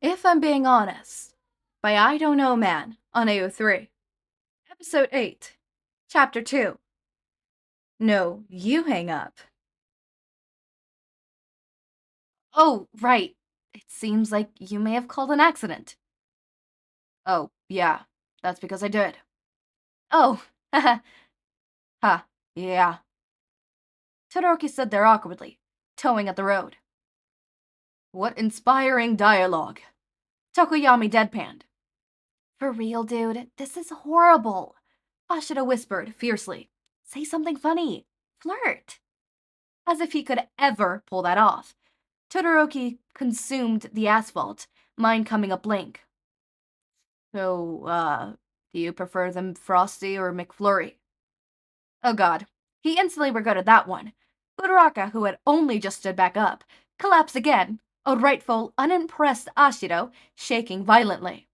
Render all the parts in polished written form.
If I'm being honest, by I Don't Know Man on AO3. Episode 8, Chapter 2. No, you hang up. Oh, right. It seems like you may have called an accident. Oh, yeah, that's because I did. Oh, haha, ha, yeah. Todoroki stood there awkwardly, towing at the road. What inspiring dialogue. Tokoyami deadpanned. For real, dude, this is horrible. Ashita whispered fiercely. Say something funny. Flirt. As if he could ever pull that off. Todoroki consumed the asphalt, mind coming up blank. So, do you prefer them Frosty or McFlurry? Oh god, he instantly regretted that one. Uraraka, who had only just stood back up, collapsed again, a rightful, unimpressed Ashito shaking violently.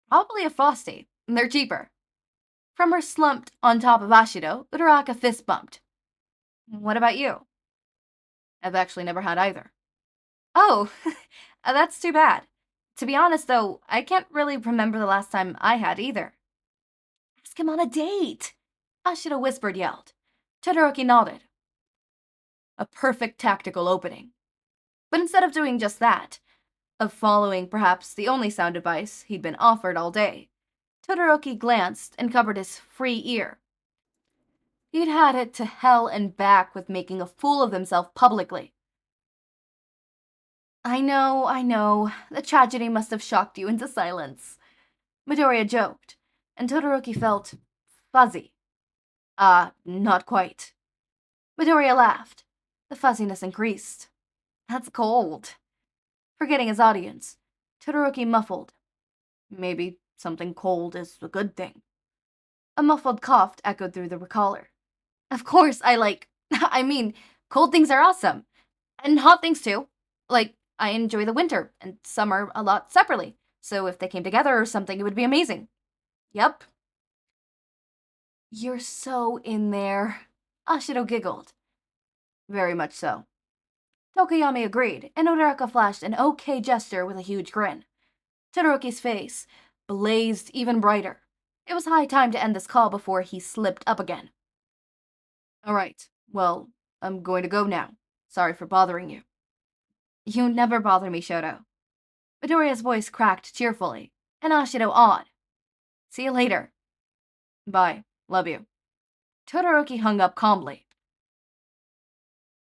Probably a Frosty, they're cheaper. From her slumped on top of Ashito, Uraraka fist bumped. What about you? I've actually never had either. Oh, that's too bad. To be honest, though, I can't really remember the last time I had either. Ask him on a date, Ashita whispered yelled. Todoroki nodded. A perfect tactical opening. But instead of doing just that, of following perhaps the only sound advice he'd been offered all day, Todoroki glanced and covered his free ear. He'd had it to hell and back with making a fool of himself publicly. I know. The tragedy must have shocked you into silence. Midoriya joked, and Todoroki felt fuzzy. Not quite. Midoriya laughed. The fuzziness increased. That's cold. Forgetting his audience, Todoroki muffled. Maybe something cold is a good thing. A muffled cough echoed through the recaller. Of course, I mean, cold things are awesome. And hot things too. I enjoy the winter and summer a lot separately. So if they came together or something, it would be amazing. Yep. You're so in there. Ashito giggled. Very much so. Tokoyami agreed, and Uraraka flashed an okay gesture with a huge grin. Todoroki's face blazed even brighter. It was high time to end this call before he slipped up again. All right, well, I'm going to go now. Sorry for bothering you. You never bother me, Shouto. Midoriya's voice cracked cheerfully, and Ashito awed. See you later. Bye. Love you. Todoroki hung up calmly.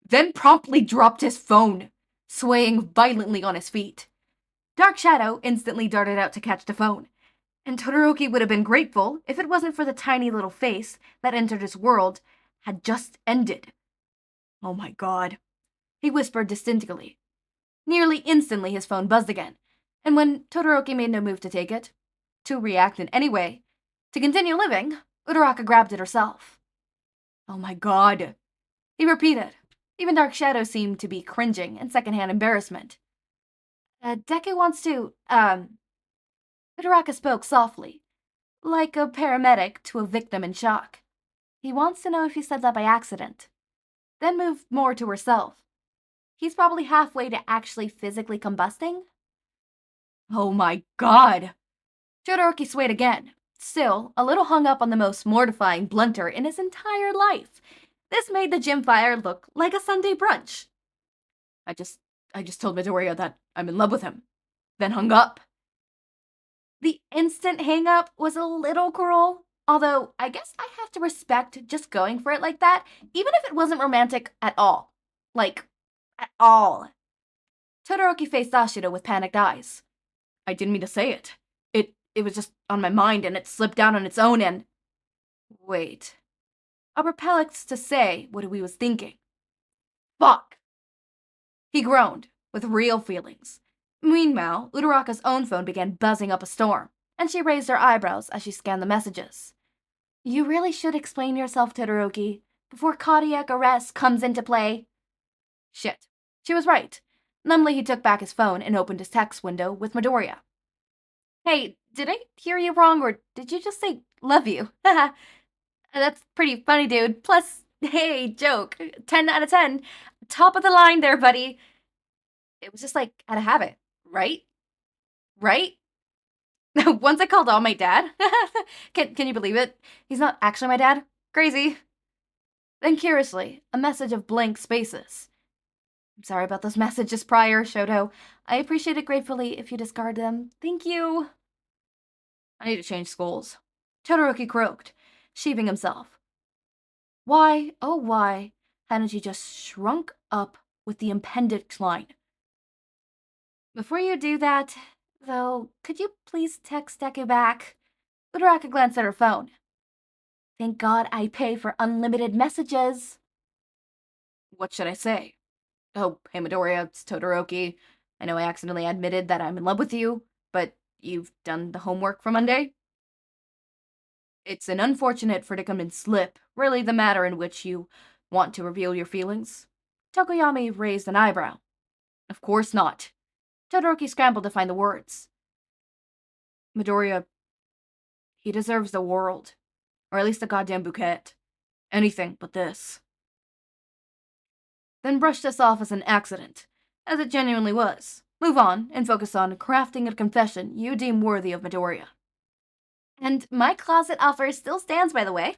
Then promptly dropped his phone, swaying violently on his feet. Dark Shadow instantly darted out to catch the phone, and Todoroki would have been grateful if it wasn't for the tiny little face that entered his world had just ended. Oh my god, he whispered distinctly. Nearly instantly his phone buzzed again, and when Todoroki made no move to take it, to react in any way, to continue living, Uraraka grabbed it herself. Oh my god, he repeated. Even Dark Shadow seemed to be cringing in secondhand embarrassment. Deku wants to, Uraraka spoke softly, like a paramedic to a victim in shock. He wants to know if you said that by accident. Then moved more to herself. He's probably halfway to actually physically combusting? Oh my god! Todoroki swayed again, still a little hung up on the most mortifying blunter in his entire life. This made the gym fire look like a Sunday brunch. I just told Midoriya that I'm in love with him, then hung up. The instant hang-up was a little cruel, although I guess I have to respect just going for it like that, even if it wasn't romantic at all. At all. Todoroki faced Ashito with panicked eyes. I didn't mean to say it. It was just on my mind and it slipped down on its own and... Wait. I were perplexed to say what he was thinking. Fuck! He groaned, with real feelings. Meanwhile, Uraraka's own phone began buzzing up a storm, and she raised her eyebrows as she scanned the messages. You really should explain yourself, Todoroki, before cardiac arrest comes into play. Shit. She was right. Numbly, he took back his phone and opened his text window with Midoriya. Hey, did I hear you wrong, or did you just say love you? Haha. That's pretty funny, dude. Plus, hey, joke. 10 out of 10. Top of the line there, buddy. It was just out of habit. Right? Right? Once I called all my dad. Can you believe it? He's not actually my dad. Crazy. Then curiously, a message of blank spaces. I'm sorry about those messages prior, Shouto. I appreciate it gratefully if you discard them. Thank you. I need to change schools. Todoroki croaked, sheathing himself. Why, oh why, hadn't you just shrunk up with the appendix line? Before you do that, though, could you please text Deku back? Uraraka glanced at her phone. Thank God I pay for unlimited messages. What should I say? Oh, hey Midoriya, it's Todoroki. I know I accidentally admitted that I'm in love with you, but you've done the homework for Monday? It's an unfortunate predicament slip, really the matter in which you want to reveal your feelings. Tokoyami raised an eyebrow. Of course not. Todoroki scrambled to find the words. Midoriya, he deserves the world. Or at least a goddamn bouquet. Anything but this. Then brush this off as an accident, as it genuinely was. Move on, and focus on crafting a confession you deem worthy of Midoriya. And my closet offer still stands, by the way,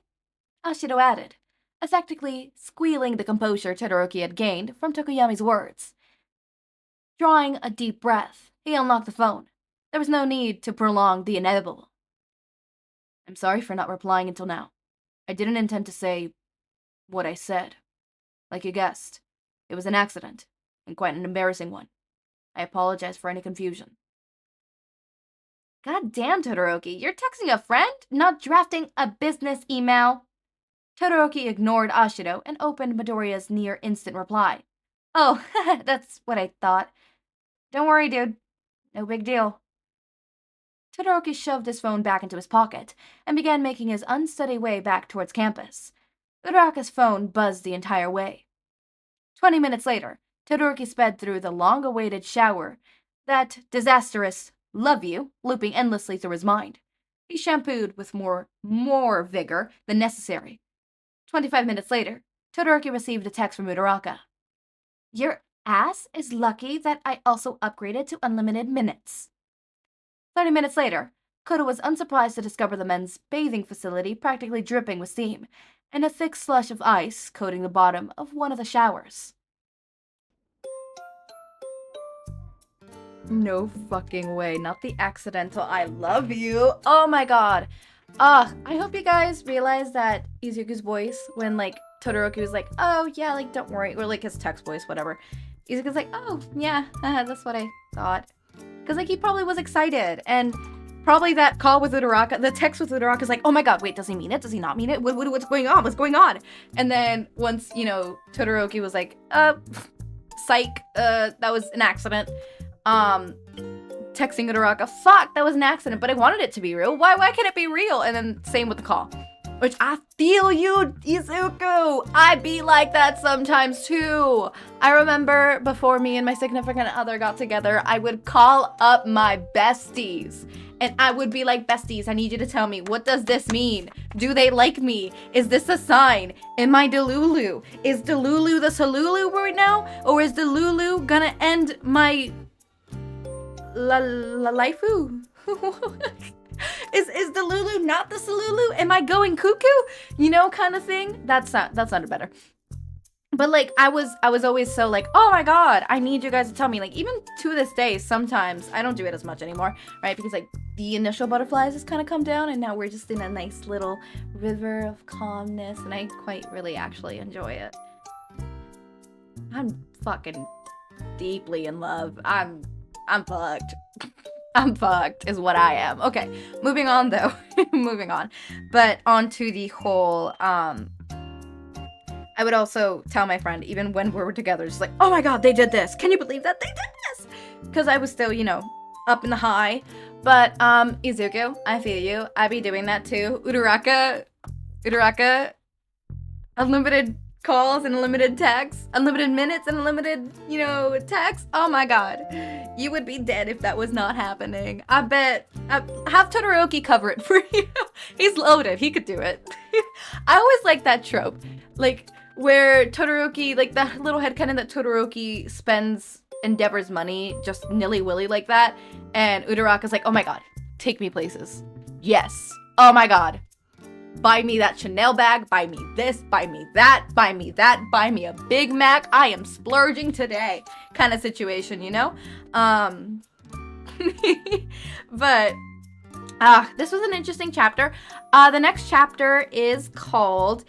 Ashido added, effectively squealing the composure Todoroki had gained from Tokoyami's words. Drawing a deep breath, he unlocked the phone. There was no need to prolong the inevitable. I'm sorry for not replying until now. I didn't intend to say what I said. Like you guessed, it was an accident, and quite an embarrassing one. I apologize for any confusion. God damn, Todoroki, you're texting a friend, not drafting a business email. Todoroki ignored Ashido and opened Midoriya's near-instant reply. Oh, that's what I thought. Don't worry, dude. No big deal. Todoroki shoved his phone back into his pocket and began making his unsteady way back towards campus. Uraraka's phone buzzed the entire way. 20 minutes later, Todoroki sped through the long-awaited shower, that disastrous love you looping endlessly through his mind. He shampooed with more vigor than necessary. 25 minutes later, Todoroki received a text from Midoriyaka. Your ass is lucky that I also upgraded to unlimited minutes. 30 minutes later, Kodo was unsurprised to discover the men's bathing facility practically dripping with steam, and a thick slush of ice coating the bottom of one of the showers. No fucking way, not the accidental I love you. Oh my god. I hope you guys realize that Izuku's voice when, like, Todoroki was like, oh, yeah, like, don't worry, or, like, his text voice, whatever. Izuku's like, oh, yeah, that's what I thought. Because, like, he probably was excited, and probably that call with Uraraka, the text with Uraraka is like, oh my god, wait, does he mean it? Does he not mean it? What's going on? What's going on? And then once, you know, Todoroki was like, psych, that was an accident. Texting Uraraka, fuck, that was an accident, but I wanted it to be real. Why can't it be real? And then same with the call. Which I feel you, Izuku. I be like that sometimes too. I remember before me and my significant other got together, I would call up my besties. And I would be like, besties, I need you to tell me, what does this mean? Do they like me? Is this a sign? Am I Delulu? Is Delulu the Salulu right now? Or is Delulu gonna end my laifu? Is the Lulu not the Salulu? Am I going cuckoo? You know, kind of thing. That sounded better. But like, I was always so like, oh my god, I need you guys to tell me. Like, even to this day, sometimes I don't do it as much anymore, right? Because like the initial butterflies has kind of come down, and now we're just in a nice little river of calmness, and I quite really actually enjoy it. I'm fucking deeply in love. I'm fucked. I'm fucked is what I am. Okay, moving on though. Moving on. But on to the whole, I would also tell my friend, even when we were together, just like, oh my god, they did this. Can you believe that they did this? Because I was still, you know, up in the high. But, Izuku, I feel you. I be doing that too. Uraraka, unlimited calls and unlimited texts, unlimited minutes and unlimited, you know, texts. Oh my god. You would be dead if that was not happening. I bet. Have Todoroki cover it for you. He's loaded. He could do it. I always like that trope. Like, where Todoroki, like, that little headcanon that Todoroki spends Endeavor's money just nilly-willy like that. And Uraraka's like, oh my god, take me places. Yes. Oh my god. Buy me that Chanel bag, buy me this, buy me that, buy me that, buy me a Big Mac. I am splurging today. Kind of situation, you know? But this was an interesting chapter. The next chapter is called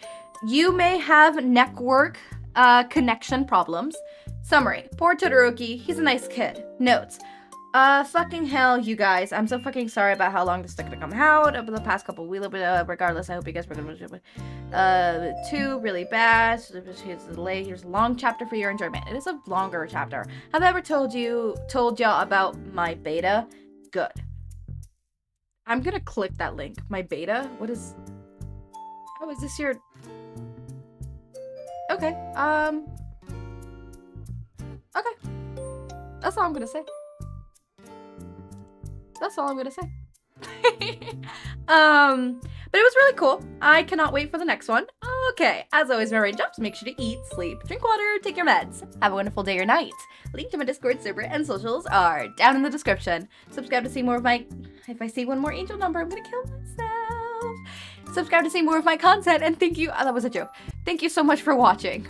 You May Have Network Connection Problems. Summary. Poor Todoroki. He's a nice kid. Notes. Fucking hell, you guys. I'm so fucking sorry about how long this took to come out over the past couple weeks. Regardless, I hope you guys were gonna 2 really bad. Here's a delay. Here's a long chapter for your enjoyment. It is a longer chapter. Have I ever told y'all about my beta? Good. I'm gonna click that link. My beta? What is... Oh, is this your... Okay, okay. That's all I'm gonna say. That's all I'm gonna say. But it was really cool. I cannot wait for the next one. Okay, as always, my raindrops, make sure to eat, sleep, drink water, take your meds. Have a wonderful day or night. Link to my Discord server and socials are down in the description. Subscribe to see more of my... If I see one more angel number, I'm gonna kill myself. Subscribe to see more of my content, and thank you... Oh, that was a joke. Thank you so much for watching.